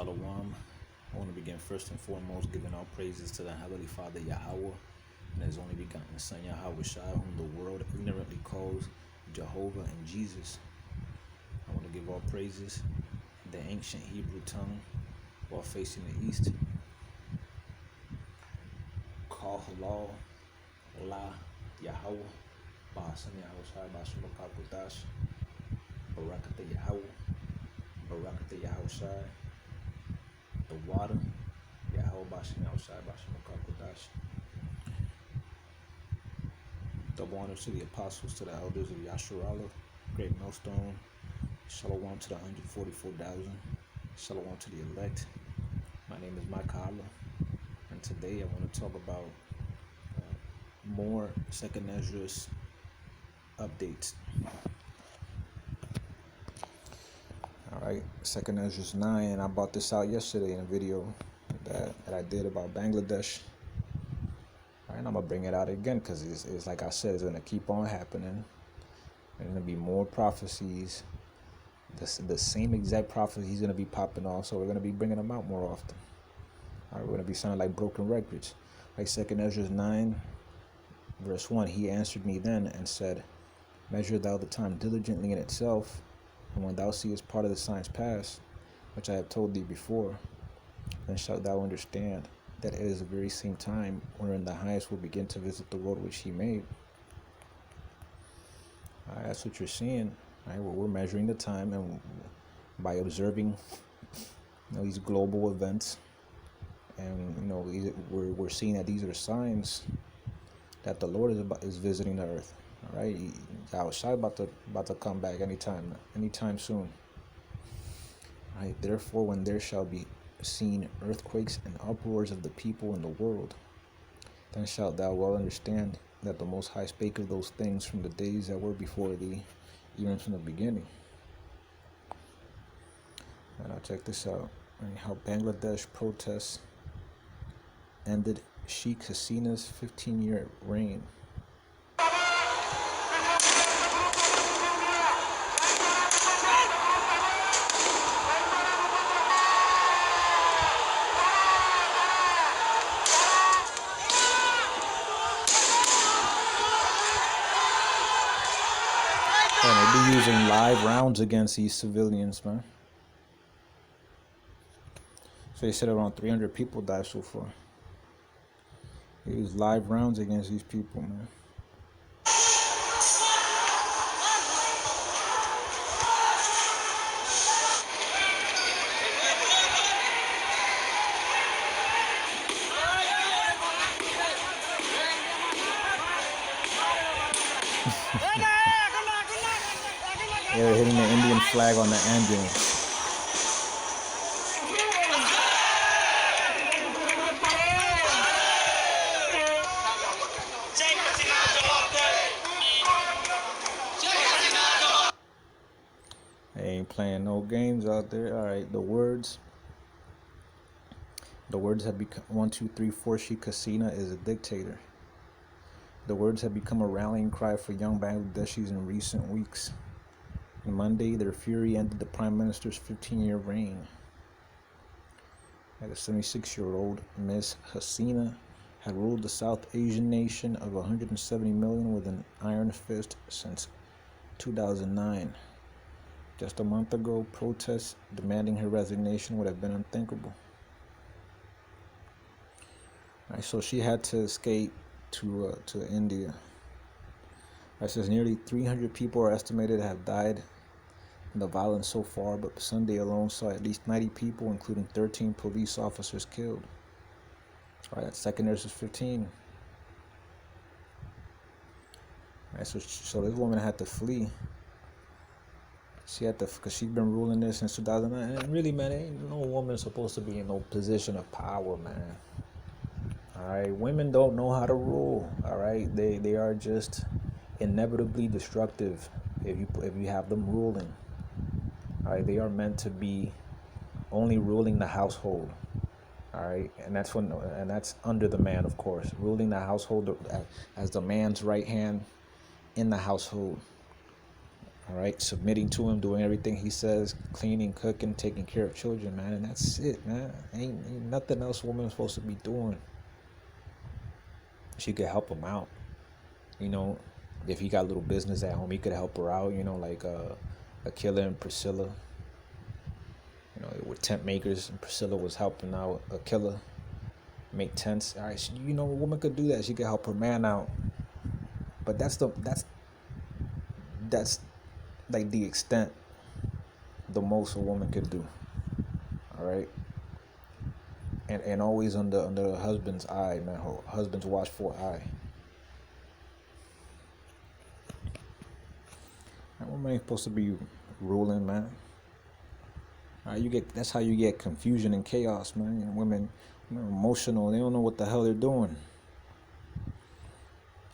Shalom. I want to begin first and foremost giving all praises to the Heavenly Father Yahweh and His only begotten Son Yahweh Shai, whom the world ignorantly calls Jehovah and Jesus. I want to give all praises in the ancient Hebrew tongue while facing the east. Call halal, la, Yahweh, Ba'asan Yahweh Shai, Ba'ashim Kakudash, Barakata Yahweh, Barakata Yahweh Shai. The water, Yahweh Bashim outside, Bashim Kakodash. Double honor to the apostles, to the elders of Yasharala, Greatmillstone. Shalom to the 144,000. Shalom to the elect. My name is Makala, and today I want to talk about more Second Esdras updates. Alright, Second Esdras 9. I brought this out yesterday in a video that I did about Bangladesh. Alright, I'm going to bring it out again because it's like I said, it's going to keep on happening. There's going to be more prophecies. The same exact prophecies going to be popping off, so we're going to be bringing them out more often. Alright, we're going to be sounding like broken records. Like Second Esdras 9, verse 1, he answered me then and said, measure thou the time diligently in itself, and when thou seest part of the signs pass, which I have told thee before, then shalt thou understand that it is the very same time wherein the highest will begin to visit the world which he made. That's what you're seeing. Well, we're measuring the time, and by observing these global events, and we're seeing that these are signs that the Lord is visiting the earth. All right, Yahweh about to come back anytime soon. All right, therefore, when there shall be seen earthquakes and uproars of the people in the world, then shalt thou well understand that the Most High spake of those things from the days that were before thee, even from the beginning. And now check this out: how Bangladesh protests ended Sheikh Hasina's 15-year reign. And they be using live rounds against these civilians, man. So they said around 300 people died so far. They use live rounds against these people, man. They're hitting the Indian flag on the ambulance. They ain't playing no games out there. All right, the words have become 1, 2, 3, 4. Sheikh Hasina is a dictator. The words have become a rallying cry for young Bangladeshis in recent weeks. On Monday, their fury ended the Prime Minister's 15-year reign. The 76-year-old Miss Hasina had ruled the South Asian nation of 170 million with an iron fist since 2009. Just a month ago, protests demanding her resignation would have been unthinkable. So she had to escape to India. It says nearly 300 people are estimated to have died in the violence so far, but Sunday alone saw at least 90 people, including 13 police officers, killed. All right, that's Second Esdras 15. So this woman had to flee. She had to, because she's been ruling this since 2009. And really, man, ain't no woman supposed to be in no position of power, man. All right, women don't know how to rule. All right, they are just inevitably destructive if you have them ruling. All right, they are meant to be only ruling the household. All right, and that's under the man, of course, ruling the household as the man's right hand in the household. All right, submitting to him, doing everything he says, cleaning, cooking, taking care of children, man, and that's it, man. Ain't nothing else woman's supposed to be doing. She could help him out, you know. If he got a little business at home, he could help her out, you know, like Aquila and Priscilla. You know, with tent makers, and Priscilla was helping out Aquila make tents. All right, you know, a woman could do that. She could help her man out, but that's like the extent, the most a woman could do. All right, and always under her husband's eye, man. Her husband's watchful eye. That woman ain't supposed to be ruling, man. All right, that's how you get confusion and chaos, man. You know, women, emotional. They don't know what the hell they're doing.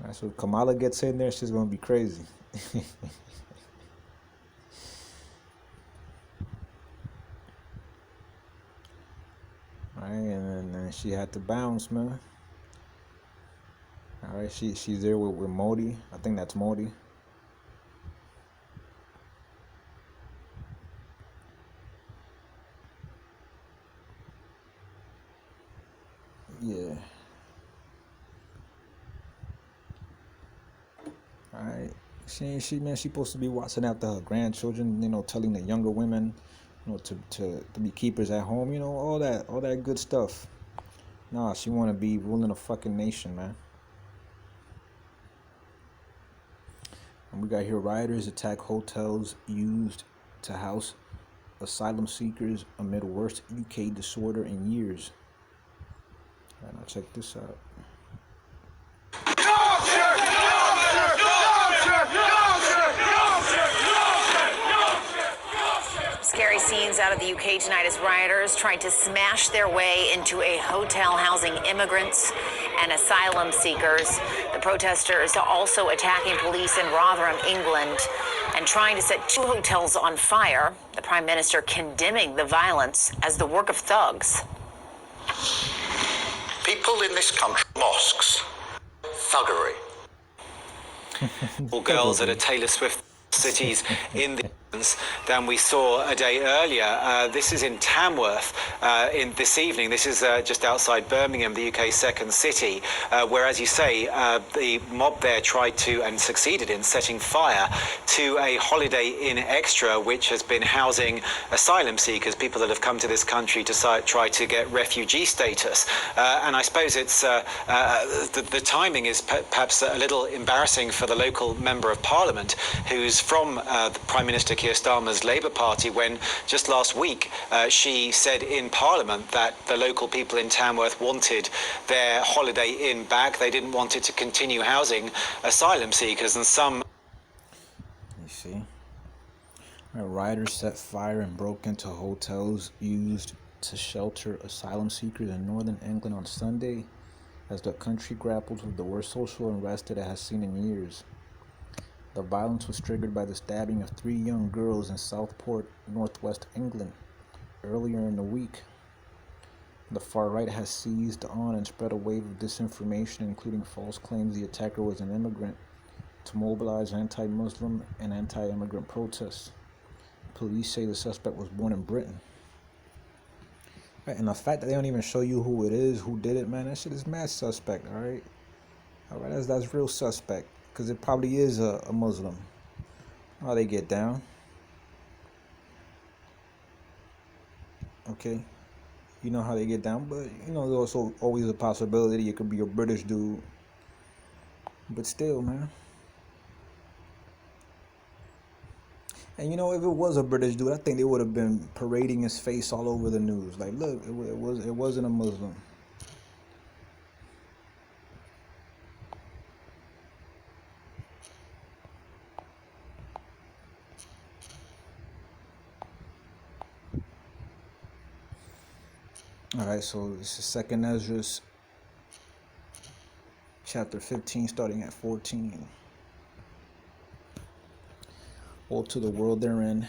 All right, so if Kamala gets in there, she's gonna be crazy. All right, and then she had to bounce, man. All right, she's there with Modi. I think that's Modi. Yeah. All right. She supposed to be watching after her grandchildren. You know, telling the younger women, you know, to be keepers at home. You know, all that good stuff. Nah, she want to be ruling a fucking nation, man. And we got here: rioters attack hotels used to house asylum seekers amid worst UK disorder in years. All right, now check this out. Scary scenes out of the UK tonight as rioters tried to smash their way into a hotel housing immigrants and asylum seekers. The protesters also attacking police in Rotherham, England, and trying to set 2 hotels on fire. The Prime Minister condemning the violence as the work of thugs. People in this country, mosques, thuggery. All girls at a Taylor Swift cities in the than we saw a day earlier. This is in Tamworth in this evening. This is just outside Birmingham, the UK's second city, where, as you say, the mob there tried to and succeeded in setting fire to a Holiday Inn Extra, which has been housing asylum seekers, people that have come to this country to try to get refugee status. And I suppose it's the timing is perhaps a little embarrassing for the local member of Parliament, who's from the Prime Minister Keir Starmer's Labour Party, when just last week she said in Parliament that the local people in Tamworth wanted their Holiday Inn back. They didn't want it to continue housing asylum seekers, and some... You see? Rioters set fire and broke into hotels used to shelter asylum seekers in northern England on Sunday as the country grapples with the worst social unrest it has seen in years. The violence was triggered by the stabbing of 3 young girls in Southport, northwest England, earlier in the week. The far right has seized on and spread a wave of disinformation, including false claims the attacker was an immigrant, to mobilize anti-Muslim and anti-immigrant protests. Police say the suspect was born in Britain. Right, and the fact that they don't even show you who it is, who did it, man, that shit is mad suspect, all right? All right, that's real suspect. Because it probably is a Muslim. How they get down. Okay. You know how they get down. But, you know, there's also always a possibility it could be a British dude. But still, man. And, you know, if it was a British dude, I think they would have been parading his face all over the news. Like, look, it wasn't a Muslim. All right, so this is 2nd Esdras, chapter 15, starting at 14. Woe to the world therein,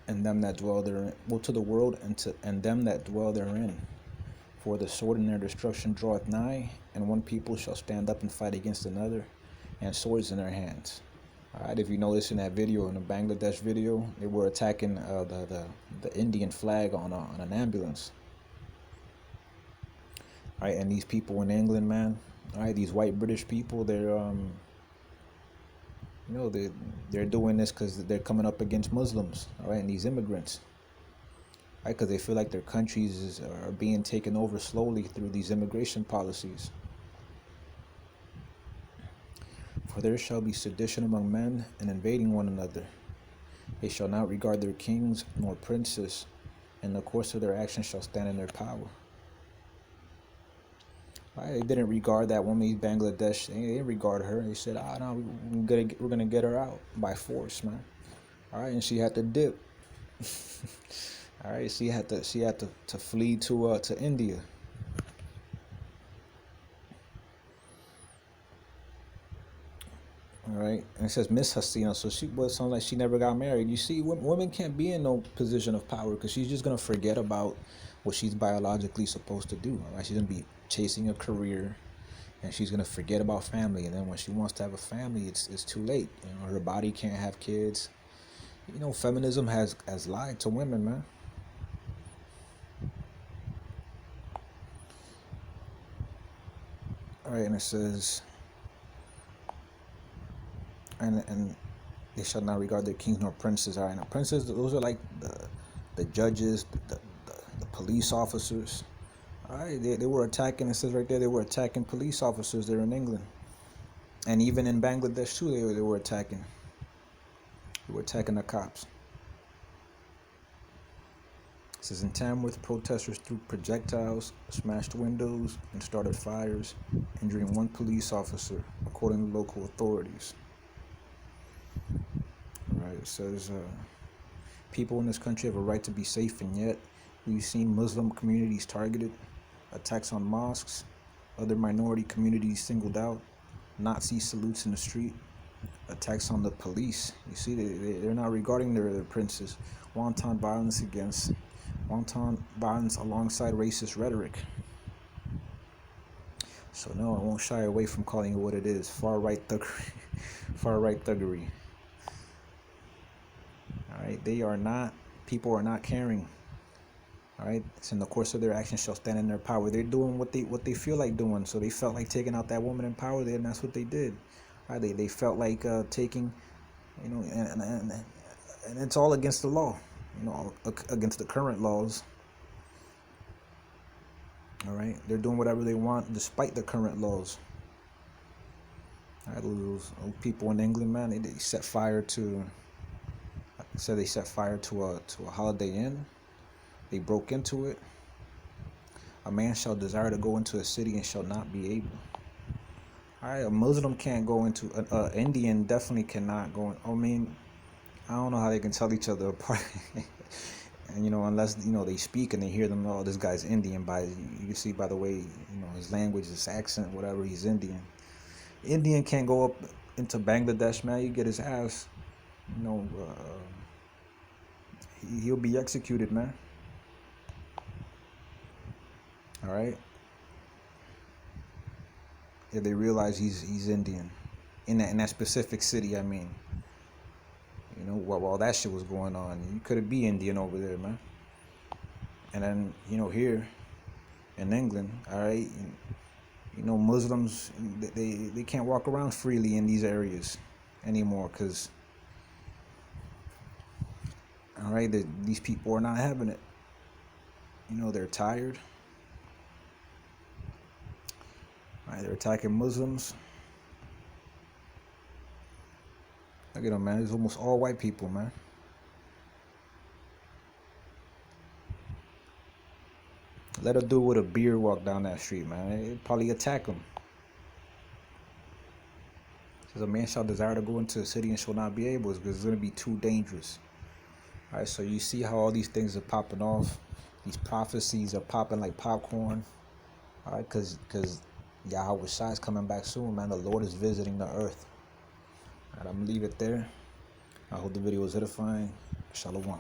and them that dwell therein. Woe to the world and them that dwell therein. For the sword in their destruction draweth nigh, and one people shall stand up and fight against another, and swords in their hands. All right, if you notice in that video, in the Bangladesh video, they were attacking the Indian flag on an ambulance. All right, and these people in England, man, all right, these white British people, they're you know, they're doing this because they're coming up against Muslims, all right, and these immigrants, right, because they feel like their countries are being taken over slowly through these immigration policies. For there shall be sedition among men, and invading one another. They shall not regard their kings nor princes, and the course of their actions shall stand in their power. Right, they didn't regard that woman in Bangladesh. They didn't regard her. They said, "Ah, no, we're gonna get her out by force, man." All right, and she had to dip. All right, she had to flee to India. All right, and it says Miss Hasina, so she was sounds like she never got married. You see, women can't be in no position of power because she's just gonna forget about what she's biologically supposed to do. All right, she's gonna be chasing a career, and she's gonna forget about family. And then when she wants to have a family, it's too late. You know, her body can't have kids. You know, feminism has lied to women, man. All right, and it says, and they shall not regard their kings nor princes. All right, now princes, those are like the judges, the police officers. All right, they were attacking. It says right there they were attacking police officers there in England, and even in Bangladesh too. They were attacking. They were attacking the cops. It says in Tamworth, protesters threw projectiles, smashed windows, and started fires, injuring one police officer, according to local authorities. All right, it says people in this country have a right to be safe, and yet we've seen Muslim communities targeted, attacks on mosques, other minority communities singled out, Nazi salutes in the street, attacks on the police. You see, they're not regarding their princes. Wanton violence alongside racist rhetoric. So no, I won't shy away from calling it what it is: far-right thuggery. Far-right thuggery. All right, people are not caring. All right, it's in the course of their actions shall stand in their power. They're doing what they feel like doing. So they felt like taking out that woman in power there, and that's what they did. All right, they felt like taking, you know, and it's all against the law, you know, against the current laws. All right, they're doing whatever they want despite the current laws. All right, those people in England, man, they set fire to. They set fire to a Holiday Inn. They broke into it. A man shall desire to go into a city and shall not be able. All right, a Muslim can't go into Indian definitely cannot go in. I mean, I don't know how they can tell each other apart. And, you know, unless, you know, they speak and they hear them, oh, this guy's Indian. You can see by the way, you know, his language, his accent, whatever, he's Indian. Indian can't go up into Bangladesh, man. You get his ass, you know, he'll be executed, man. All right. If they realize he's Indian, in that specific city, I mean. You know, while that shit was going on, you couldn't be Indian over there, man. And then, you know, here in England, all right, you know, Muslims, they can't walk around freely in these areas anymore because, all right, these people are not having it. You know, they're tired. All right, they're attacking Muslims. Look at them, man. It's almost all white people, man. Let a dude with a beard walk down that street, man. It'd probably attack him. It says a man shall desire to go into a city and shall not be able because it's going to be too dangerous. All right, so you see how all these things are popping off. These prophecies are popping like popcorn. All right, because Yahweh Shai is coming back soon, man. The Lord is visiting the earth. All right, I'm going to leave it there. I hope the video was edifying. Shalom.